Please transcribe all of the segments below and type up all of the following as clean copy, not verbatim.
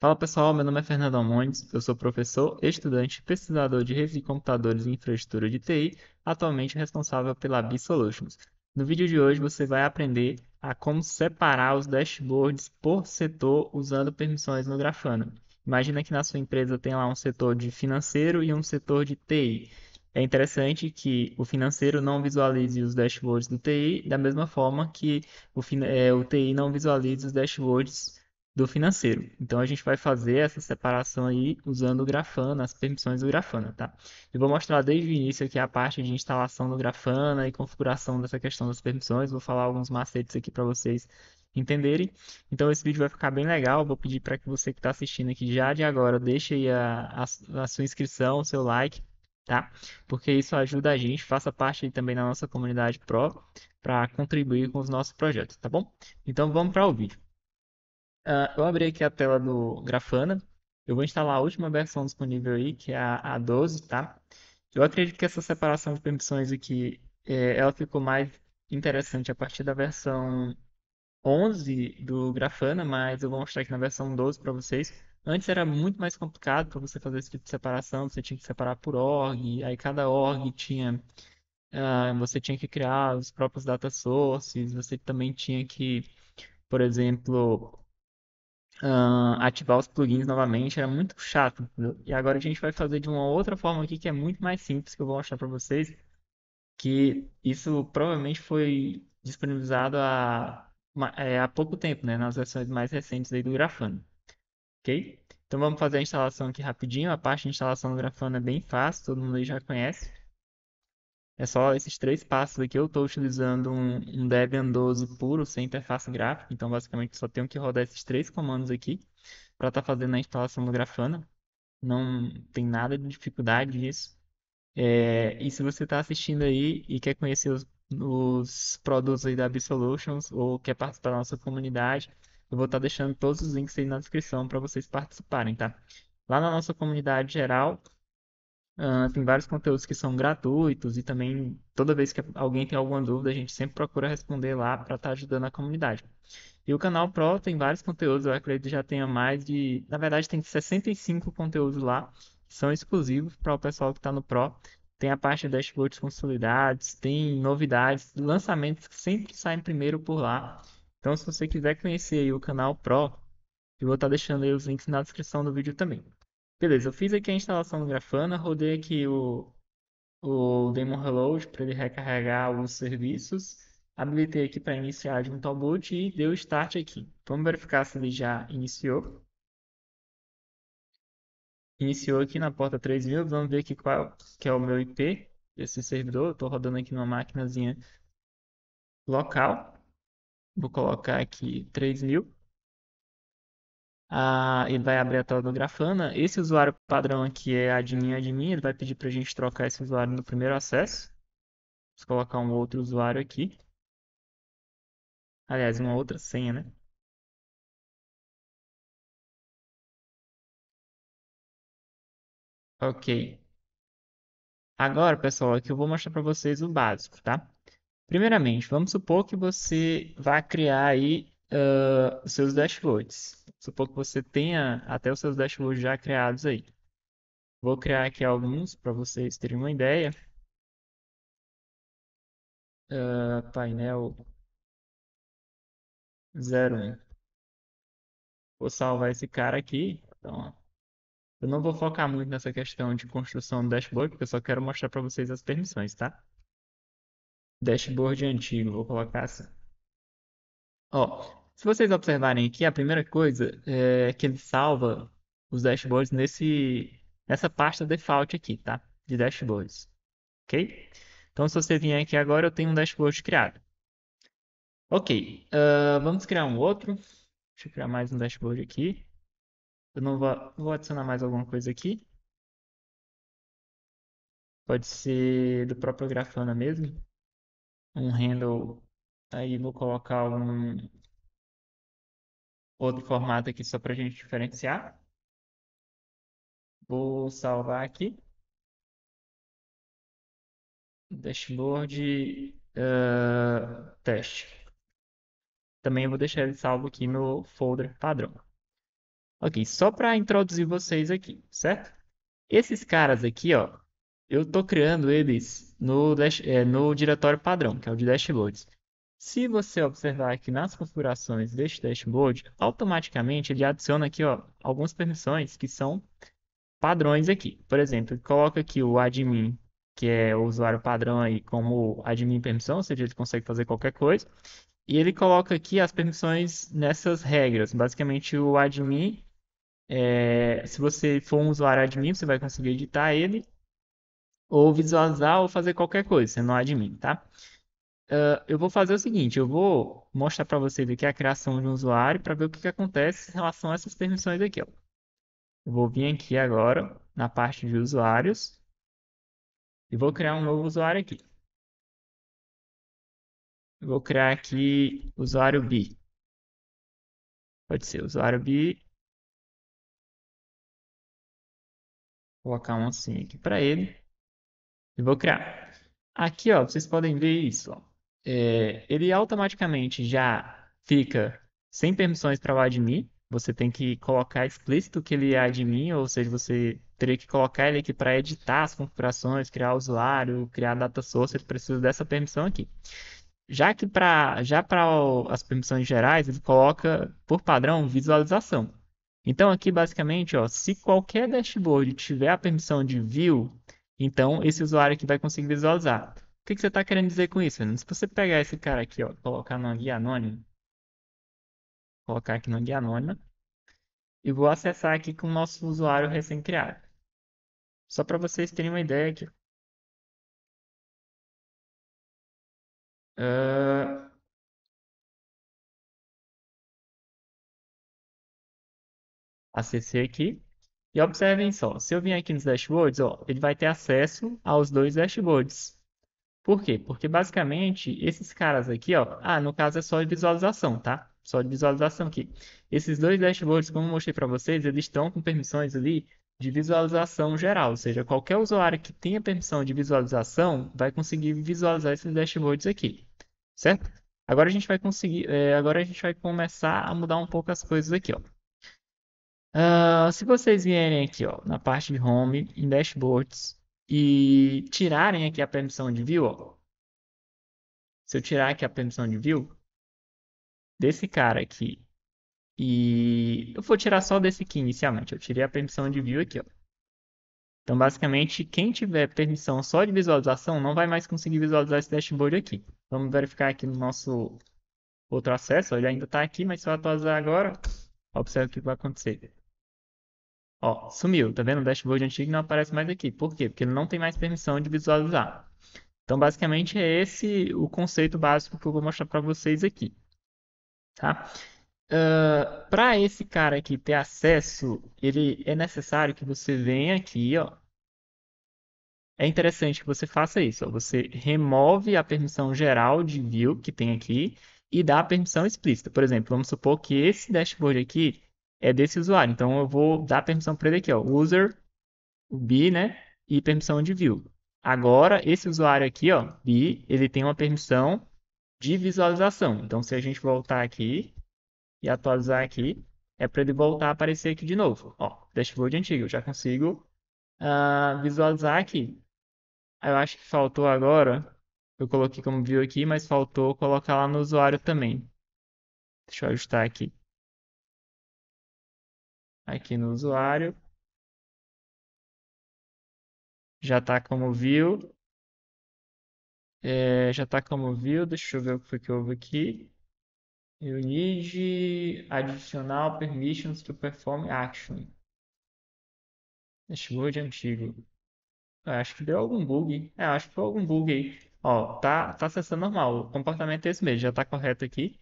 Fala pessoal, meu nome é Fernando Almondes, eu sou professor, estudante e pesquisador de redes de computadores e infraestrutura de TI, atualmente responsável pela B-Solutions. No vídeo de hoje você vai aprender a como separar os dashboards por setor usando permissões no Grafana. Imagina que na sua empresa tem lá um setor de financeiro e um setor de TI. É interessante que o financeiro não visualize os dashboards do TI da mesma forma que o TI não visualize os dashboards do financeiro. Então a gente vai fazer essa separação aí usando o Grafana, as permissões do Grafana, tá? Eu vou mostrar desde o início aqui a parte de instalação do Grafana e configuração dessa questão das permissões. Vou falar alguns macetes aqui para vocês entenderem. Então esse vídeo vai ficar bem legal. Vou pedir para que você que está assistindo aqui já de agora deixe aí a sua inscrição, o seu like, tá? Porque isso ajuda a gente. Faça parte aí também da nossa comunidade Pro para contribuir com os nossos projetos, tá bom? Então vamos para o vídeo. Eu abri aqui a tela do Grafana. Eu vou instalar a última versão disponível aí, que é a 12, tá? Eu acredito que essa separação de permissões aqui, ela ficou mais interessante a partir da versão 11 do Grafana, mas eu vou mostrar aqui na versão 12 para vocês. Antes era muito mais complicado para você fazer esse tipo de separação, você tinha que separar por org, aí cada org tinha, você tinha que criar os próprios data sources, você também tinha que, por exemplo, ativar os plugins novamente, era muito chato, entendeu? E agora a gente vai fazer de uma outra forma aqui que é muito mais simples, que eu vou mostrar para vocês, que isso provavelmente foi disponibilizado há pouco tempo, né, nas versões mais recentes aí do Grafana, ok? Então vamos fazer a instalação aqui rapidinho, a parte de instalação do Grafana é bem fácil, todo mundo aí já conhece. É só esses três passos aqui. Eu estou utilizando um Debian 12 puro, sem interface gráfica. Então, basicamente, só tenho que rodar esses três comandos aqui para estar fazendo a instalação do Grafana. Não tem nada de dificuldade nisso. E se você está assistindo aí e quer conhecer os produtos aí da Absolutions ou quer participar da nossa comunidade, eu vou estar deixando todos os links aí na descrição para vocês participarem, tá? Lá na nossa comunidade geral, tem vários conteúdos que são gratuitos e também toda vez que alguém tem alguma dúvida, a gente sempre procura responder lá para estar ajudando a comunidade. E o canal Pro tem vários conteúdos, eu acredito que já tenha mais de. Na verdade, tem 65 conteúdos lá, que são exclusivos para o pessoal que está no Pro. Tem a parte de dashboards consolidados, tem novidades, lançamentos que sempre saem primeiro por lá. Então, se você quiser conhecer aí o canal Pro, eu vou estar deixando aí os links na descrição do vídeo também. Beleza, eu fiz aqui a instalação do Grafana, rodei aqui o Daemon Reload para ele recarregar os serviços. Habilitei aqui para iniciar junto ao boot e deu start aqui. Vamos verificar se ele já iniciou. Iniciou aqui na porta 3000. Vamos ver aqui qual que é o meu IP desse servidor. Estou rodando aqui numa maquinazinha local. Vou colocar aqui 3000. Ele vai abrir a tela do Grafana. Esse usuário padrão aqui é admin. Ele vai pedir para a gente trocar esse usuário no primeiro acesso. Vou colocar um outro usuário aqui. Aliás, uma outra senha, né? Ok. Agora, pessoal, aqui eu vou mostrar para vocês o básico, tá? Primeiramente, vamos supor que você vai criar aí os seus dashboards. Supor que você tenha até os seus dashboards já criados aí. Vou criar aqui alguns para vocês terem uma ideia. Painel 01. Vou salvar esse cara aqui. Então, eu não vou focar muito nessa questão de construção do dashboard, porque eu só quero mostrar para vocês as permissões, tá? Dashboard antigo, vou colocar assim. Ó, se vocês observarem aqui, a primeira coisa é que ele salva os dashboards nessa pasta default aqui, tá? De dashboards, ok? Então, se você vier aqui agora, eu tenho um dashboard criado. Ok, vamos criar um outro. Deixa eu criar mais um dashboard aqui. Eu não vou adicionar mais alguma coisa aqui. Pode ser do próprio Grafana mesmo. Um handle. Aí vou colocar um outro formato aqui só para a gente diferenciar. Vou salvar aqui. Dashboard teste. Também vou deixar ele salvo aqui no folder padrão. Ok, só para introduzir vocês aqui, certo? Esses caras aqui, ó, eu tô criando eles no diretório padrão, que é o de dashboards. Se você observar aqui nas configurações deste dashboard, automaticamente ele adiciona aqui, ó, algumas permissões que são padrões aqui. Por exemplo, ele coloca aqui o admin, que é o usuário padrão aí, como admin permissão, ou seja, ele consegue fazer qualquer coisa. E ele coloca aqui as permissões nessas regras. Basicamente, o admin, se você for um usuário admin, você vai conseguir editar ele, ou visualizar, ou fazer qualquer coisa, sendo um admin, tá? Eu vou fazer o seguinte, eu vou mostrar para vocês aqui a criação de um usuário para ver o que que acontece em relação a essas permissões aqui, ó. Eu vou vir aqui agora na parte de usuários e vou criar um novo usuário aqui. Eu vou criar aqui usuário B. Pode ser usuário B. Vou colocar um assim aqui para ele e vou criar. Aqui, ó, vocês podem ver isso, ó. Ele automaticamente já fica sem permissões para o admin. Você tem que colocar explícito que ele é admin, ou seja, você teria que colocar ele aqui para editar as configurações, criar usuário, criar data source, ele precisa dessa permissão aqui. Já para as permissões gerais, ele coloca por padrão visualização. Então aqui basicamente, ó, se qualquer dashboard tiver a permissão de view, então esse usuário aqui vai conseguir visualizar. O que que você está querendo dizer com isso, Fernando? Se você pegar esse cara aqui, ó, colocar numa guia anônima, colocar aqui numa guia anônima, e vou acessar aqui com o nosso usuário recém-criado. Só para vocês terem uma ideia aqui. Uh, Acessei aqui. E observem só, se eu vir aqui nos dashboards, ó, ele vai ter acesso aos dois dashboards. Por quê? Porque basicamente esses caras aqui, ó, no caso é só de visualização, tá? Só de visualização aqui. Esses dois dashboards, como eu mostrei para vocês, eles estão com permissões ali de visualização geral, ou seja, qualquer usuário que tenha permissão de visualização vai conseguir visualizar esses dashboards aqui, certo? Agora a gente vai começar a mudar um pouco as coisas aqui, ó. Se vocês vierem aqui, ó, na parte de Home, em Dashboards, e tirarem aqui a permissão de view, ó, se eu tirar aqui a permissão de view desse cara aqui, e eu vou tirar só desse aqui inicialmente, eu tirei a permissão de view aqui, ó. Então, basicamente, quem tiver permissão só de visualização não vai mais conseguir visualizar esse dashboard aqui. Vamos verificar aqui no nosso outro acesso, ó, ele ainda está aqui, mas se eu atualizar agora, observe o que vai acontecer. Ó, sumiu, tá vendo? O dashboard antigo não aparece mais aqui. Por quê? Porque ele não tem mais permissão de visualizar. Então, basicamente, é esse o conceito básico que eu vou mostrar para vocês aqui, tá? Para esse cara aqui ter acesso, ele é necessário que você venha aqui, ó. É interessante que você faça isso, ó. Você remove a permissão geral de view que tem aqui e dá a permissão explícita. Por exemplo, vamos supor que esse dashboard aqui é desse usuário. Então, eu vou dar a permissão para ele aqui, ó. User o B, né? E permissão de view. Agora, esse usuário aqui, ó, B, ele tem uma permissão de visualização. Então, se a gente voltar aqui e atualizar aqui, é para ele voltar a aparecer aqui de novo. Ó, dashboard antigo, eu já consigo visualizar aqui. Eu acho que faltou agora, eu coloquei como view aqui, mas faltou colocar lá no usuário também. Deixa eu ajustar aqui. Aqui no usuário, já está como view. Já está como view, deixa eu ver o que foi que houve aqui. You need additional permissions to perform action. Dashboard antigo. Acho que deu algum bug. Acho que foi algum bug aí. Ó, tá acessando normal. O comportamento é esse mesmo, já tá correto aqui.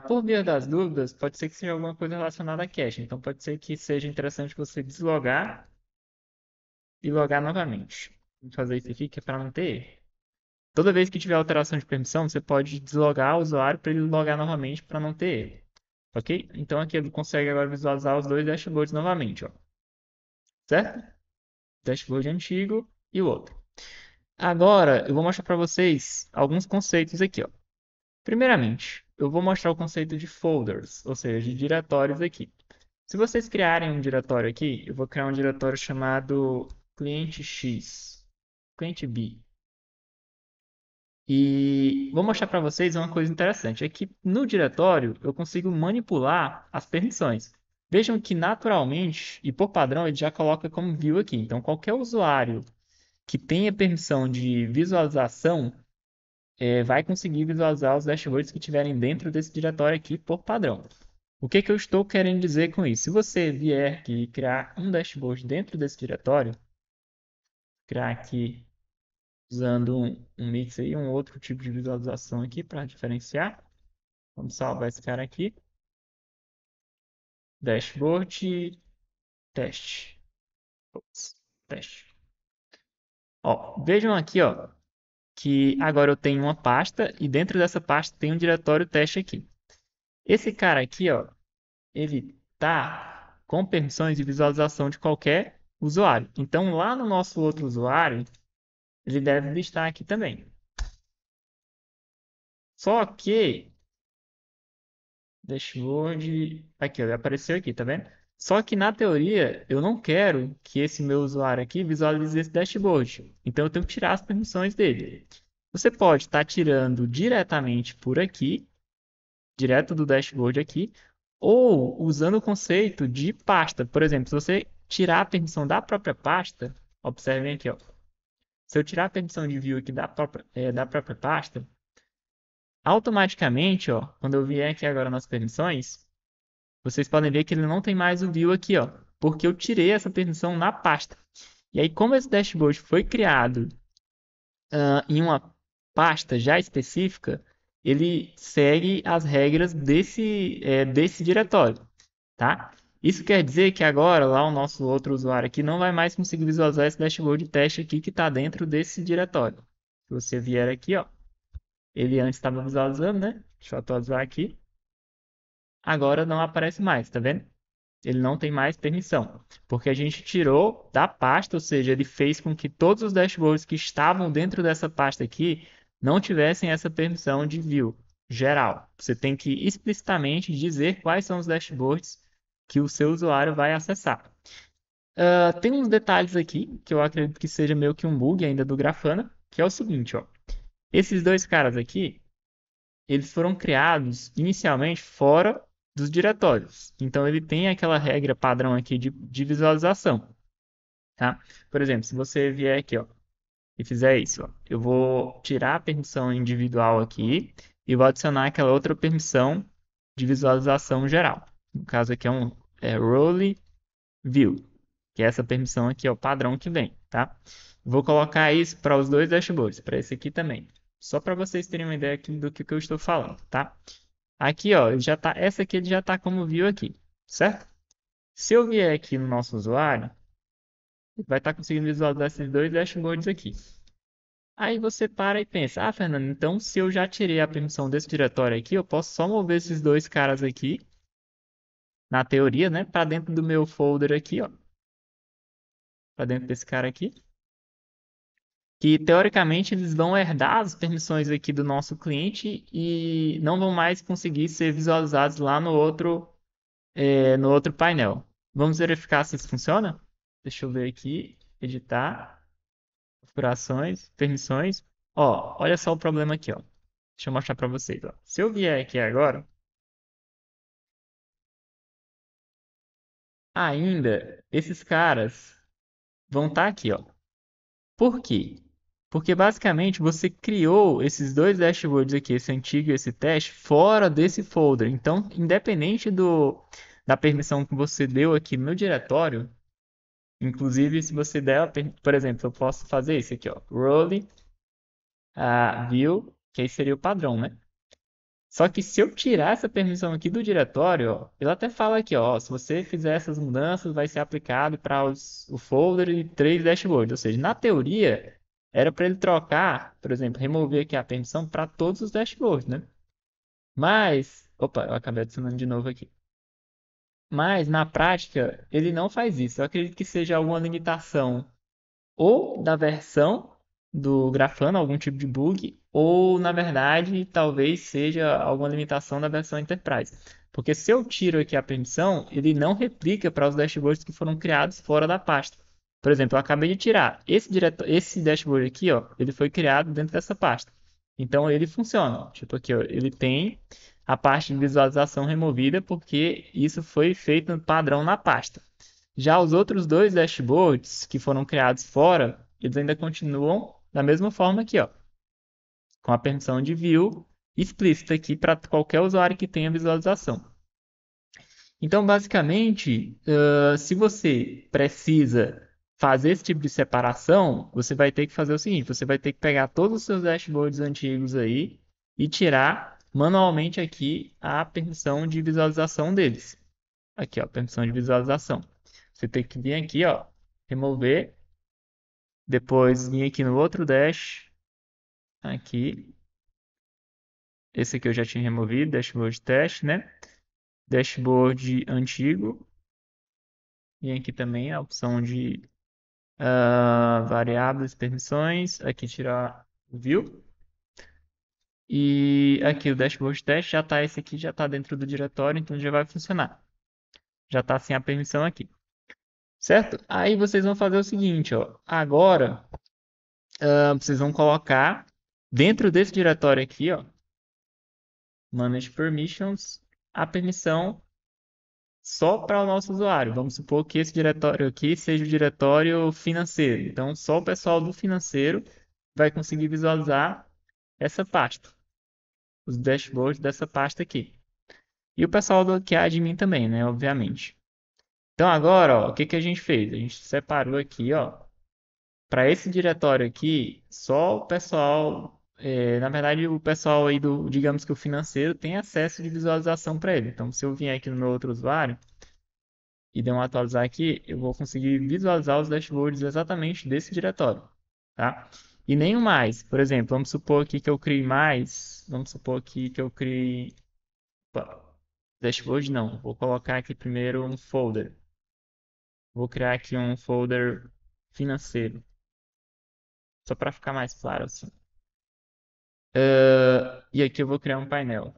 Por via das dúvidas, pode ser que seja alguma coisa relacionada a cache. Então pode ser que seja interessante você deslogar e logar novamente. Vou fazer isso aqui que é para não ter erro. Toda vez que tiver alteração de permissão, você pode deslogar o usuário para ele logar novamente para não ter erro. Ok? Então aqui ele consegue agora visualizar os dois dashboards novamente, ó. Certo? Dashboard antigo e o outro. Agora eu vou mostrar para vocês alguns conceitos aqui, ó. Primeiramente, eu vou mostrar o conceito de folders, ou seja, de diretórios aqui. Se vocês criarem um diretório aqui, eu vou criar um diretório chamado cliente X, cliente B. E vou mostrar para vocês uma coisa interessante, é que no diretório eu consigo manipular as permissões. Vejam que naturalmente e por padrão ele já coloca como view aqui. Então qualquer usuário que tenha permissão de visualização vai conseguir visualizar os dashboards que tiverem dentro desse diretório aqui por padrão. O que que eu estou querendo dizer com isso? Se você vier aqui criar um dashboard dentro desse diretório, criar aqui usando um mix aí, um outro tipo de visualização aqui para diferenciar. Vamos salvar esse cara aqui. Dashboard, teste. Ops, teste. Ó, vejam aqui, ó, que agora eu tenho uma pasta e dentro dessa pasta tem um diretório teste aqui. Esse cara aqui, ó, ele tá com permissões de visualização de qualquer usuário. Então, lá no nosso outro usuário, ele deve listar aqui também. Só que dashboard. Aqui, ó, apareceu aqui, tá vendo? Só que na teoria, eu não quero que esse meu usuário aqui visualize esse dashboard. Então eu tenho que tirar as permissões dele. Você pode estar tirando diretamente por aqui, direto do dashboard aqui, ou usando o conceito de pasta. Por exemplo, se você tirar a permissão da própria pasta, observem aqui, ó. Se eu tirar a permissão de view aqui da própria pasta, automaticamente, ó, quando eu vier aqui agora nas permissões, vocês podem ver que ele não tem mais o view aqui, ó, porque eu tirei essa permissão na pasta. E aí, como esse dashboard foi criado em uma pasta já específica, ele segue as regras desse diretório, tá? Isso quer dizer que agora lá o nosso outro usuário aqui não vai mais conseguir visualizar esse dashboard de teste aqui que está dentro desse diretório. Se você vier aqui, ó, ele antes estava visualizando, né? Deixa eu atualizar aqui. Agora não aparece mais, tá vendo? Ele não tem mais permissão, porque a gente tirou da pasta, ou seja, ele fez com que todos os dashboards que estavam dentro dessa pasta aqui não tivessem essa permissão de view geral. Você tem que explicitamente dizer quais são os dashboards que o seu usuário vai acessar. Tem uns detalhes aqui que eu acredito que seja meio que um bug ainda do Grafana, que é o seguinte, ó. Esses dois caras aqui, eles foram criados inicialmente fora dos diretórios. Então ele tem aquela regra padrão aqui de visualização, tá? Por exemplo, se você vier aqui, ó, e fizer isso, ó, eu vou tirar a permissão individual aqui e vou adicionar aquela outra permissão de visualização geral. No caso aqui é role view, que é essa permissão aqui, é o padrão que vem, tá? Vou colocar isso para os dois dashboards, para esse aqui também. Só para vocês terem uma ideia aqui do que eu estou falando, tá? Aqui, ó, essa aqui ele já está como view aqui, certo? Se eu vier aqui no nosso usuário, ele vai estar conseguindo visualizar esses dois dashboards aqui. Aí você para e pensa, ah, Fernando, então se eu já tirei a permissão desse diretório aqui, eu posso só mover esses dois caras aqui, na teoria, né, para dentro do meu folder aqui, ó, para dentro desse cara aqui, que teoricamente eles vão herdar as permissões aqui do nosso cliente e não vão mais conseguir ser visualizados lá no outro painel. Vamos verificar se isso funciona? Deixa eu ver aqui, editar, configurações, permissões. Ó, olha só o problema aqui, ó. Deixa eu mostrar para vocês, ó. Se eu vier aqui agora, ainda esses caras vão estar aqui, ó. Por quê? Porque basicamente você criou esses dois dashboards aqui, esse antigo e esse teste, fora desse folder. Então, independente da permissão que você deu aqui no diretório, inclusive se você der, por exemplo, eu posso fazer isso aqui, ó, role view, que aí seria o padrão, né? Só que se eu tirar essa permissão aqui do diretório, ó, ele até fala aqui, ó, se você fizer essas mudanças, vai ser aplicado para o folder e três dashboards. Ou seja, na teoria, era para ele trocar, por exemplo, remover aqui a permissão para todos os dashboards, né? Mas, opa, eu acabei adicionando de novo aqui. Mas na prática, ele não faz isso. Eu acredito que seja alguma limitação ou da versão do Grafana, algum tipo de bug, ou na verdade talvez seja alguma limitação da versão Enterprise. Porque se eu tiro aqui a permissão, ele não replica para os dashboards que foram criados fora da pasta. Por exemplo, eu acabei de tirar esse dashboard aqui, ó, ele foi criado dentro dessa pasta. Então ele funciona. Tipo aqui, ó, ele tem a parte de visualização removida porque isso foi feito no padrão na pasta. Já os outros dois dashboards que foram criados fora, eles ainda continuam da mesma forma aqui, ó, com a permissão de view explícita aqui para qualquer usuário que tenha visualização. Então, basicamente, se você precisa fazer esse tipo de separação, você vai ter que fazer o seguinte: você vai ter que pegar todos os seus dashboards antigos aí e tirar manualmente aqui a permissão de visualização deles. Aqui, ó, permissão de visualização. Você tem que vir aqui, ó, remover, depois vir aqui no outro dash, aqui. Esse aqui eu já tinha removido, dashboard teste, né? Dashboard antigo. E aqui também a opção de variáveis, permissões. Aqui tirar o view. E aqui o dashboard teste já está, esse aqui já está dentro do diretório, então já vai funcionar. Já está sem a permissão aqui. Certo? Aí vocês vão fazer o seguinte, ó. Agora, vocês vão colocar dentro desse diretório aqui, ó, Manage Permissions, a permissão só para o nosso usuário. Vamos supor que esse diretório aqui seja o diretório financeiro. Então, só o pessoal do financeiro vai conseguir visualizar essa pasta, os dashboards dessa pasta aqui. E o pessoal do que é admin também, né? Obviamente. Então, agora, ó, o que que a gente fez? A gente separou aqui, ó, para esse diretório aqui, só o pessoal, na verdade, o pessoal aí do, digamos que o financeiro tem acesso de visualização para ele. Então, se eu vier aqui no meu outro usuário e der um atualizar aqui, eu vou conseguir visualizar os dashboards exatamente desse diretório, tá? E nenhum mais. Por exemplo, vamos supor aqui que eu crie mais, vamos supor aqui que eu crie, opa, dashboard não, vou colocar aqui primeiro um folder. Vou criar aqui um folder financeiro, só para ficar mais claro assim. E aqui eu vou criar um painel.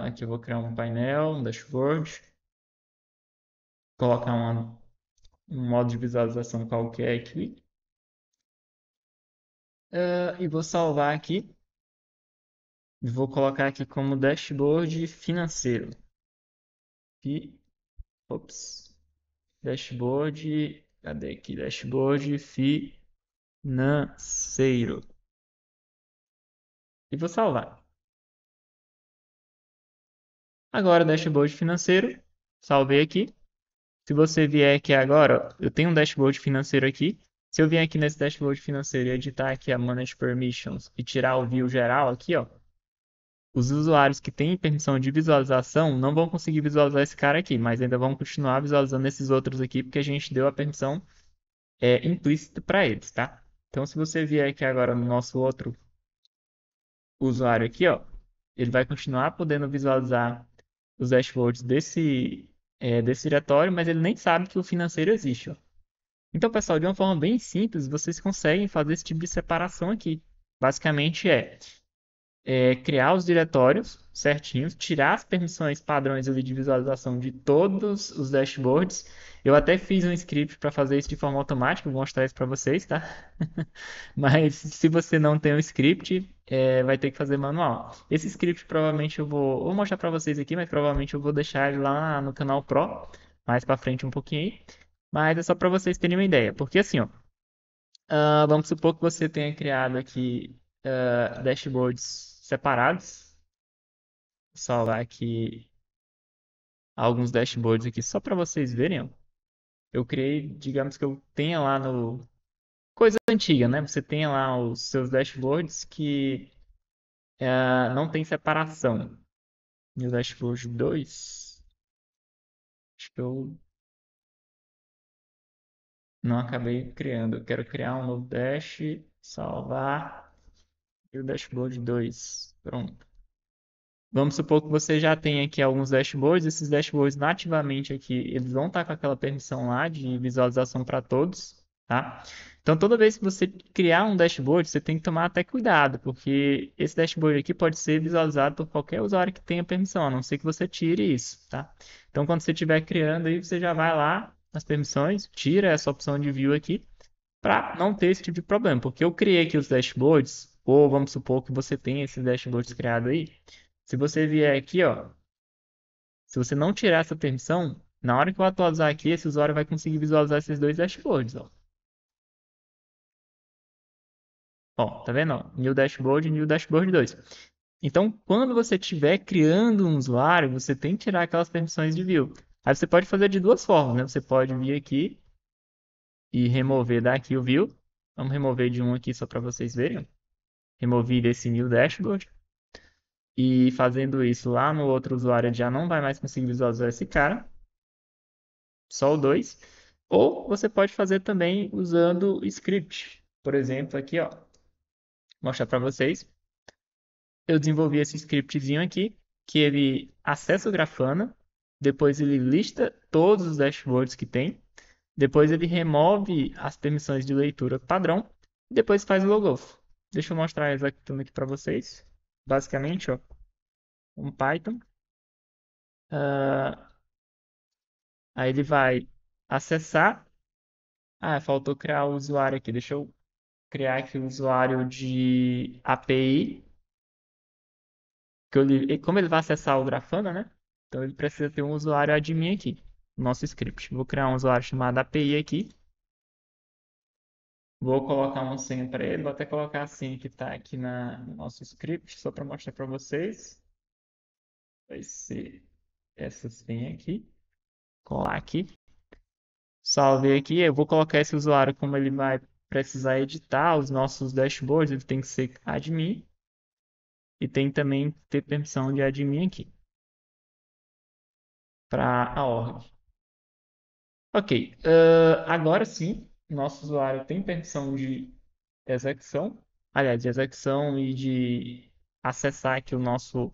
Aqui eu vou criar um painel, um dashboard. Colocar um modo de visualização qualquer aqui. E vou salvar aqui. E vou colocar aqui como dashboard financeiro. E, ops. Dashboard. Cadê aqui? Dashboard financeiro. E vou salvar. Agora, dashboard financeiro. Salvei aqui. Se você vier aqui agora, ó, eu tenho um dashboard financeiro aqui. Se eu vier aqui nesse dashboard financeiro e editar aqui a Manage Permissions e tirar o view geral aqui, ó, os usuários que têm permissão de visualização não vão conseguir visualizar esse cara aqui, mas ainda vão continuar visualizando esses outros aqui porque a gente deu a permissão implícita para eles, tá? Então, se você vier aqui agora no nosso outro usuário aqui, ó, ele vai continuar podendo visualizar os dashboards desse diretório, mas ele nem sabe que o financeiro existe, ó. Então, pessoal, de uma forma bem simples, vocês conseguem fazer esse tipo de separação aqui. Basicamente criar os diretórios certinhos, tirar as permissões padrões ali de visualização de todos os dashboards. Eu até fiz um script para fazer isso de forma automática, vou mostrar isso para vocês, tá? Mas se você não tem um script, vai ter que fazer manual. Esse script provavelmente vou mostrar para vocês aqui, mas provavelmente eu vou deixar ele lá no canal Pro, mais para frente um pouquinho aí. Mas é só para vocês terem uma ideia, porque assim, ó, vamos supor que você tenha criado aqui dashboards separados. Vou salvar aqui alguns dashboards aqui só para vocês verem, ó. Eu criei, digamos que eu tenha lá no coisa antiga, né? Você tenha lá os seus dashboards que não tem separação. No dashboard 2, acho que eu não acabei criando. Eu quero criar um novo dash, salvar e o dashboard 2. Pronto. Vamos supor que você já tem aqui alguns dashboards. Esses dashboards nativamente aqui, eles vão estar com aquela permissão lá de visualização para todos, tá? Então, toda vez que você criar um dashboard, você tem que tomar até cuidado, porque esse dashboard aqui pode ser visualizado por qualquer usuário que tenha permissão, a não ser que você tire isso, tá? Então, quando você estiver criando aí, você já vai lá nas permissões, tira essa opção de view aqui, para não ter esse tipo de problema, porque eu criei aqui os dashboards, ou vamos supor que você tenha esses dashboards criados aí. Se você vier aqui, ó, se você não tirar essa permissão, na hora que eu atualizar aqui, esse usuário vai conseguir visualizar esses dois dashboards, ó. Ó, tá vendo? Ó? New Dashboard e New Dashboard 2. Então, quando você estiver criando um usuário, você tem que tirar aquelas permissões de view. Aí você pode fazer de duas formas, né? Você pode vir aqui e remover daqui o view. Vamos remover de um aqui só para vocês verem. Remover desse New Dashboard. E fazendo isso lá no outro usuário, ele já não vai mais conseguir visualizar esse cara. Só o 2. Ou você pode fazer também usando script. Por exemplo, aqui, ó, vou mostrar para vocês. Eu desenvolvi esse scriptzinho aqui, que ele acessa o Grafana, depois ele lista todos os dashboards que tem, depois ele remove as permissões de leitura padrão, e depois faz o logout. Deixa eu mostrar executando aqui para vocês. Basicamente, ó, um Python. Ah, aí ele vai acessar. Ah, faltou criar o usuário aqui. Deixa eu criar aqui o usuário de API, como ele vai acessar o Grafana, né? Então ele precisa ter um usuário admin aqui, no nosso script. Vou criar um usuário chamado API aqui. Vou colocar uma senha para ele. Vou até colocar a senha que está aqui no nosso script, só para mostrar para vocês. Vai ser essa senha aqui. Colar aqui. Salvei aqui. Eu vou colocar esse usuário como ele vai precisar editar os nossos dashboards. Ele tem que ser admin. E tem também ter permissão de admin aqui para a org. Ok, agora sim, nosso usuário tem permissão de execução, aliás, de execução e de acessar aqui o nosso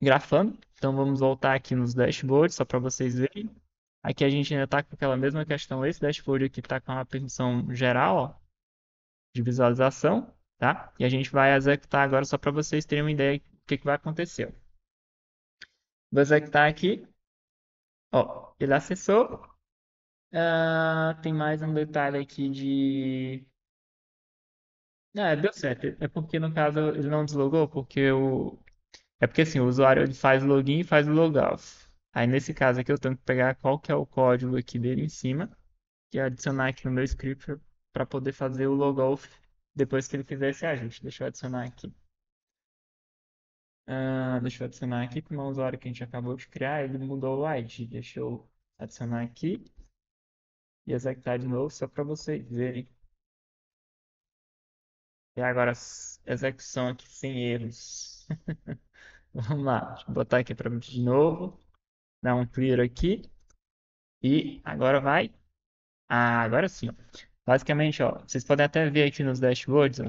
Grafana. Então vamos voltar aqui nos dashboards, só para vocês verem. Aqui a gente ainda está com aquela mesma questão. Esse dashboard aqui está com uma permissão geral, ó, de visualização, tá? E a gente vai executar agora só para vocês terem uma ideia do que vai acontecer. Vou executar aqui. Ó, ele acessou. Tem mais um detalhe aqui de. Deu certo. É porque no caso ele não deslogou, porque o. É porque assim, o usuário ele faz o login e faz o logout. Aí nesse caso aqui eu tenho que pegar qual que é o código aqui dele em cima e adicionar aqui no meu script para poder fazer o logout depois que ele fizer esse ajuste. Deixa eu adicionar aqui. Deixa eu adicionar aqui para o usuário que a gente acabou de criar, ele mudou o ID. Deixa eu adicionar aqui e executar de novo só para vocês verem. E agora execução aqui sem erros. Vamos lá, deixa eu botar aqui para mim de novo, dar um clear aqui e agora vai. Agora sim, ó. Basicamente, ó, vocês podem até ver aqui nos dashboards, ó,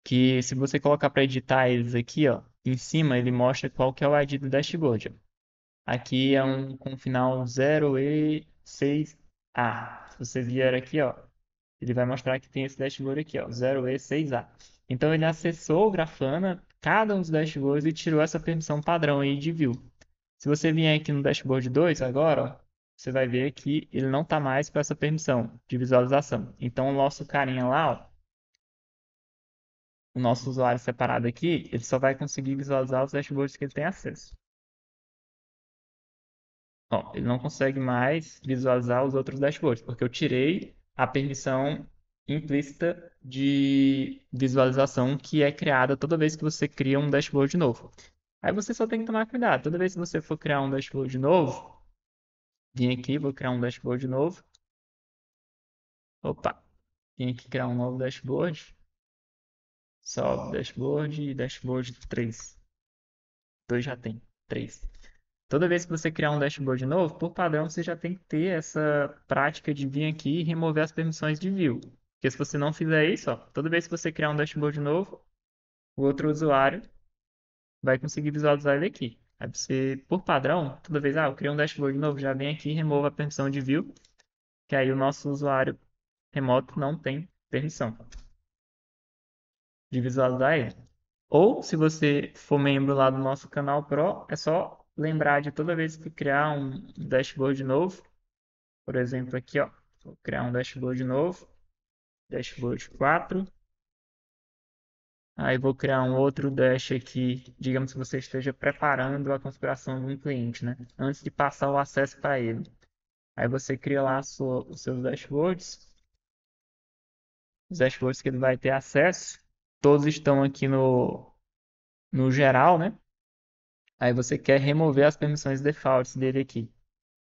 que se você colocar para editar eles aqui, ó, em cima ele mostra qual que é o ID do dashboard, ó. Aqui é um com final 0E6A. Se você vier aqui, ó, ele vai mostrar que tem esse dashboard aqui, ó, 0E6A. Então ele acessou o Grafana, cada um dos dashboards e tirou essa permissão padrão aí de view. Se você vier aqui no dashboard 2 agora, ó, você vai ver que ele não está mais com essa permissão de visualização. Então o nosso carinha lá, ó, o nosso usuário separado aqui, ele só vai conseguir visualizar os dashboards que ele tem acesso. Ó, ele não consegue mais visualizar os outros dashboards, porque eu tirei a permissão implícita de visualização que é criada toda vez que você cria um dashboard novo. Aí você só tem que tomar cuidado. Toda vez que você for criar um dashboard novo, vim aqui, vou criar um dashboard novo. Opa, vim aqui criar um novo dashboard. Sobe dashboard e dashboard 3. 2 já tem, 3. Toda vez que você criar um dashboard novo, por padrão, você já tem que ter essa prática de vir aqui e remover as permissões de view. Porque se você não fizer isso, ó, toda vez que você criar um dashboard novo, o outro usuário vai conseguir visualizar ele aqui. Aí você, por padrão, toda vez, eu criei um dashboard novo, já vem aqui e remova a permissão de view, que aí o nosso usuário remoto não tem permissão de visualizar ele. Ou, se você for membro lá do nosso canal Pro, é só lembrar de toda vez que criar um dashboard novo, por exemplo, aqui, ó, vou criar um dashboard novo, dashboard 4. Aí vou criar um outro dash aqui, digamos que você esteja preparando a configuração de um cliente, né? Antes de passar o acesso para ele. Aí você cria lá os seus dashboards, os dashboards que ele vai ter acesso. Todos estão aqui no geral, né? Aí você quer remover as permissões defaults dele aqui.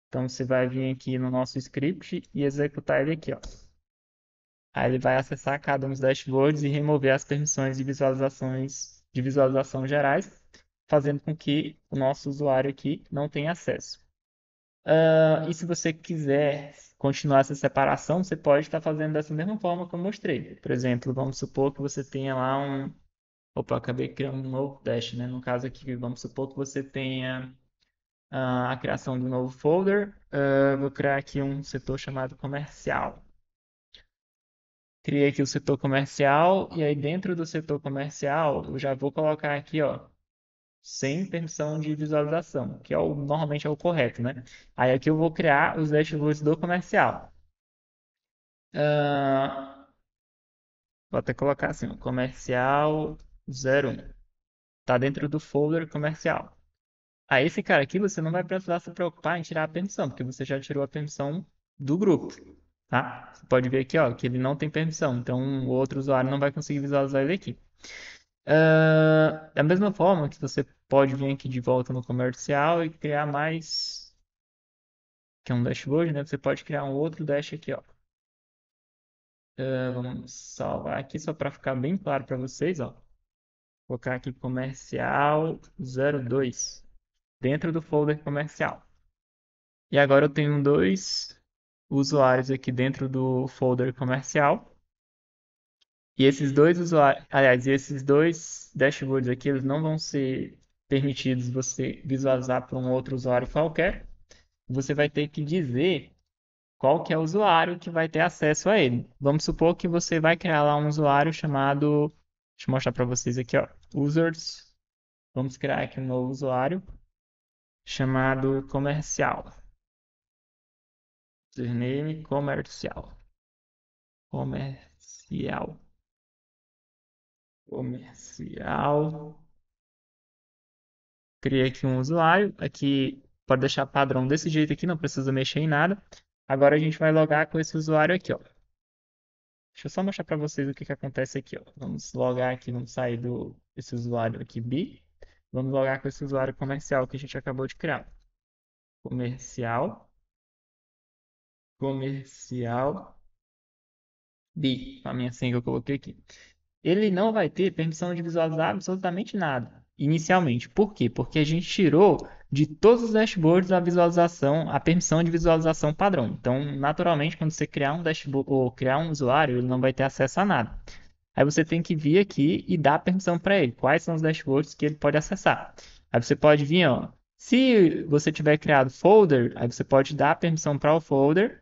Então você vai vir aqui no nosso script e executar ele aqui, ó. Aí ele vai acessar cada um dos dashboards e remover as permissões de visualização gerais, fazendo com que o nosso usuário aqui não tenha acesso. E se você quiser continuar essa separação, você pode estar fazendo dessa mesma forma que eu mostrei. Por exemplo, vamos supor que você tenha lá um... Opa, acabei criando um novo dash, né? No caso aqui, vamos supor que você tenha a criação de um novo folder. Vou criar aqui um setor chamado comercial. Criei aqui o setor comercial e aí dentro do setor comercial eu já vou colocar aqui, ó, sem permissão de visualização, que normalmente é o correto, né? Aí aqui eu vou criar os dashboards do comercial. Ah, vou até colocar assim, ó, comercial 01. Tá dentro do folder comercial. Aí esse cara aqui você não vai precisar se preocupar em tirar a permissão, porque você já tirou a permissão do grupo, tá? Você pode ver aqui, ó, que ele não tem permissão, então o outro usuário não vai conseguir visualizar ele aqui. Da mesma forma que você pode vir aqui de volta no comercial e criar mais, que é um dashboard, né? Você pode criar um outro dash aqui, ó. Vamos salvar aqui só para ficar bem claro para vocês, ó. Vou colocar aqui comercial 02 dentro do folder comercial. E agora eu tenho dois usuários aqui dentro do folder comercial. E esses dois usuários, aliás, esses dois dashboards aqui, eles não vão ser permitidos você visualizar para um outro usuário qualquer. Você vai ter que dizer qual que é o usuário que vai ter acesso a ele. Vamos supor que você vai criar lá um usuário chamado, deixa eu mostrar para vocês aqui, ó, users. Vamos criar aqui um novo usuário chamado comercial. Username comercial. Comercial. Comercial. Criei aqui um usuário. Aqui pode deixar padrão desse jeito aqui, não precisa mexer em nada. Agora a gente vai logar com esse usuário aqui, ó. Deixa eu só mostrar para vocês o que que acontece aqui, ó. Vamos logar aqui, vamos sair desse usuário aqui B. Vamos logar com esse usuário comercial que a gente acabou de criar. Comercial. Comercial B. A minha senha que eu coloquei aqui. Ele não vai ter permissão de visualizar absolutamente nada, inicialmente. Por quê? Porque a gente tirou de todos os dashboards a visualização, a permissão de visualização padrão. Então, naturalmente, quando você criar um dashboard ou criar um usuário, ele não vai ter acesso a nada. Aí você tem que vir aqui e dar permissão para ele. Quais são os dashboards que ele pode acessar? Aí você pode vir, ó. Se você tiver criado folder, aí você pode dar permissão para o folder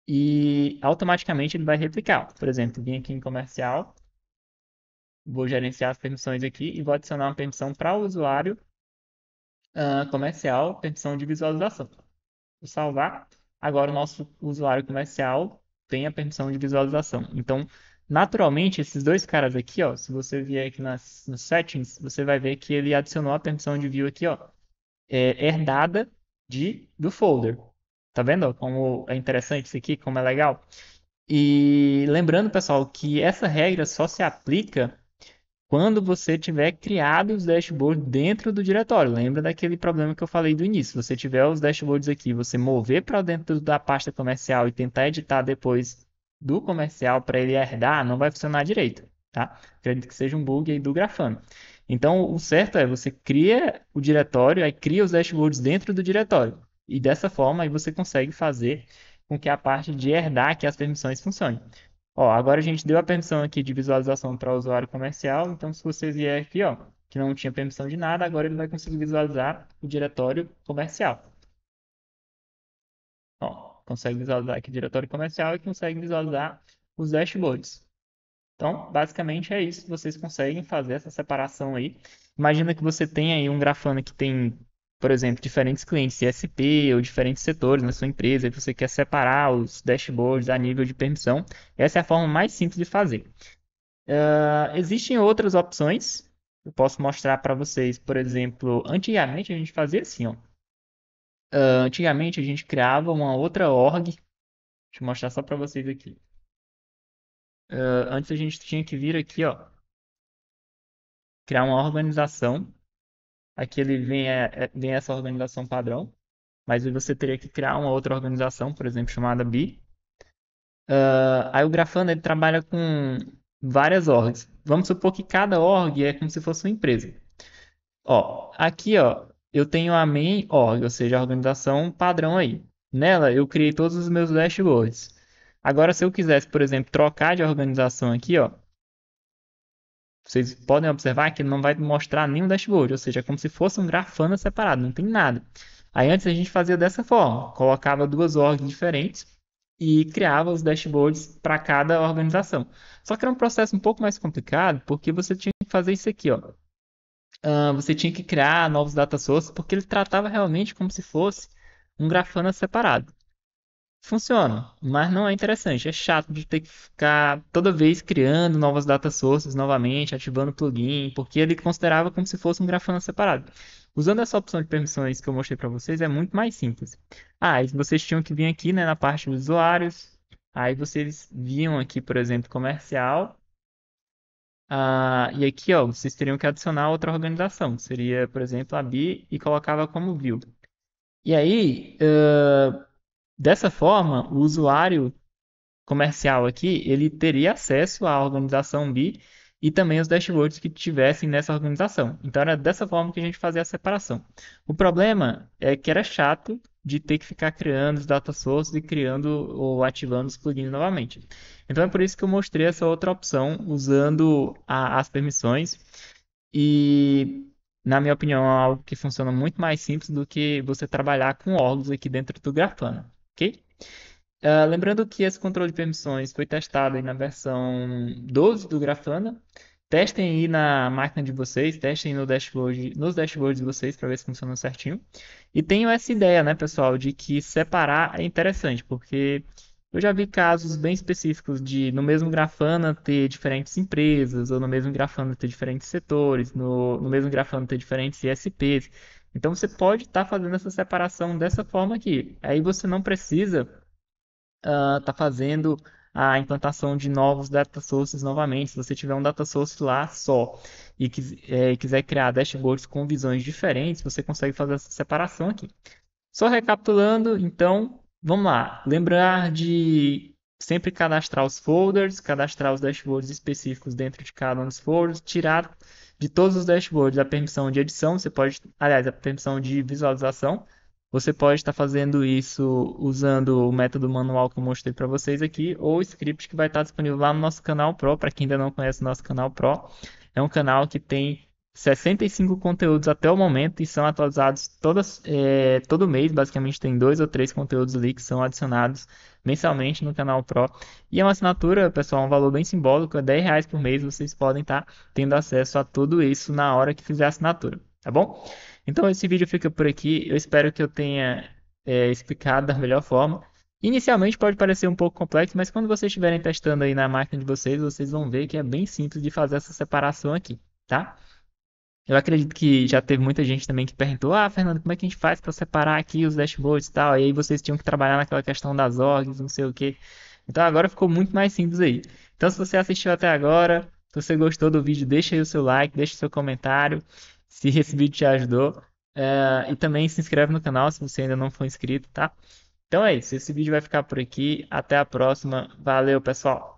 e automaticamente ele vai replicar. Por exemplo, vim aqui em comercial. Vou gerenciar as permissões aqui e vou adicionar uma permissão para o usuário comercial, permissão de visualização. Vou salvar. Agora o nosso usuário comercial tem a permissão de visualização. Então, naturalmente, esses dois caras aqui, ó, se você vier aqui nos settings, você vai ver que ele adicionou a permissão de view aqui, ó, herdada do folder. Tá vendo, ó, como é interessante isso aqui, como é legal? E lembrando, pessoal, que essa regra só se aplica quando você tiver criado os dashboards dentro do diretório. Lembra daquele problema que eu falei do início. Se você tiver os dashboards aqui, você mover para dentro da pasta comercial e tentar editar depois do comercial para ele herdar, não vai funcionar direito, tá? Acredito que seja um bug aí do Grafana. Então, o certo é você cria o diretório, aí cria os dashboards dentro do diretório. E dessa forma, aí você consegue fazer com que a parte de herdar que as permissões funcione. Ó, agora a gente deu a permissão aqui de visualização para o usuário comercial, então se você vier aqui, ó, que não tinha permissão de nada, agora ele vai conseguir visualizar o diretório comercial. Ó, consegue visualizar aqui o diretório comercial e consegue visualizar os dashboards. Então, basicamente é isso. Vocês conseguem fazer essa separação aí. Imagina que você tem aí um Grafana que tem, por exemplo, diferentes clientes ISP ou diferentes setores na sua empresa e você quer separar os dashboards a nível de permissão. Essa é a forma mais simples de fazer. Existem outras opções. Eu posso mostrar para vocês, por exemplo, antigamente a gente fazia assim, ó. Antigamente a gente criava uma outra org. Deixa eu mostrar só para vocês aqui. Antes a gente tinha que vir aqui, ó, criar uma organização. Aqui ele vem essa organização padrão, mas você teria que criar uma outra organização, por exemplo, chamada BI. Aí o Grafana ele trabalha com várias orgs. Vamos supor que cada org é como se fosse uma empresa. Ó, aqui, ó, eu tenho a main org, ou seja, a organização padrão aí. Nela eu criei todos os meus dashboards. Agora, se eu quisesse, por exemplo, trocar de organização aqui, ó, vocês podem observar que ele não vai mostrar nenhum dashboard, ou seja, é como se fosse um Grafana separado, não tem nada. Aí antes a gente fazia dessa forma, colocava duas orgs diferentes e criava os dashboards para cada organização. Só que era um processo um pouco mais complicado, porque você tinha que fazer isso aqui, ó. Você tinha que criar novos data sources, porque ele tratava realmente como se fosse um Grafana separado. Funciona, mas não é interessante. É chato de ter que ficar toda vez criando novas data sources novamente, ativando plugin, porque ele considerava como se fosse um Grafana separado. Usando essa opção de permissões que eu mostrei para vocês, é muito mais simples. E vocês tinham que vir aqui, né, na parte dos usuários. Aí vocês viam aqui, por exemplo, comercial. E aqui, ó, vocês teriam que adicionar outra organização. Seria, por exemplo, a BI e colocava como view. E aí, dessa forma, o usuário comercial aqui, ele teria acesso à organização BI e também os dashboards que tivessem nessa organização. Então era dessa forma que a gente fazia a separação. O problema é que era chato de ter que ficar criando os data sources e criando ou ativando os plugins novamente. Então é por isso que eu mostrei essa outra opção usando as permissões e na minha opinião é algo que funciona muito mais simples do que você trabalhar com órgãos aqui dentro do Grafana, ok? Lembrando que esse controle de permissões foi testado aí na versão 12 do Grafana. Testem aí na máquina de vocês, testem no dashboard, nos dashboards de vocês para ver se funciona certinho. E tenho essa ideia, né, pessoal, de que separar é interessante, porque eu já vi casos bem específicos de no mesmo Grafana ter diferentes empresas, ou no mesmo Grafana ter diferentes setores, no mesmo Grafana ter diferentes ISPs. Então você pode estar fazendo essa separação dessa forma aqui. Aí você não precisa está fazendo a implantação de novos data sources novamente. Se você tiver um data source lá só e quiser criar dashboards com visões diferentes, você consegue fazer essa separação aqui. Só recapitulando, então, vamos lá. Lembrar de sempre cadastrar os folders, cadastrar os dashboards específicos dentro de cada um dos folders, tirar de todos os dashboards a permissão de edição, você pode, aliás, a permissão de visualização. Você pode estar fazendo isso usando o método manual que eu mostrei para vocês aqui, ou o script que vai estar disponível lá no nosso canal Pro. Para quem ainda não conhece o nosso canal Pro, é um canal que tem 65 conteúdos até o momento e são atualizados todo mês. Basicamente tem 2 ou 3 conteúdos ali que são adicionados mensalmente no canal Pro. E é uma assinatura, pessoal, um valor bem simbólico, é R$ 10 por mês. Vocês podem estar tendo acesso a tudo isso na hora que fizer a assinatura, tá bom? Então esse vídeo fica por aqui. Eu espero que eu tenha explicado da melhor forma. Inicialmente pode parecer um pouco complexo, mas quando vocês estiverem testando aí na máquina de vocês, vocês vão ver que é bem simples de fazer essa separação aqui, tá? Eu acredito que já teve muita gente também que perguntou: Fernando, como é que a gente faz para separar aqui os dashboards e tal? E aí vocês tinham que trabalhar naquela questão das orgs, não sei o quê. Então agora ficou muito mais simples aí. Então se você assistiu até agora, se você gostou do vídeo, deixa aí o seu like, deixa o seu comentário, se esse vídeo te ajudou. E também se inscreve no canal se você ainda não for inscrito, tá? Então é isso, esse vídeo vai ficar por aqui. Até a próxima. Valeu, pessoal!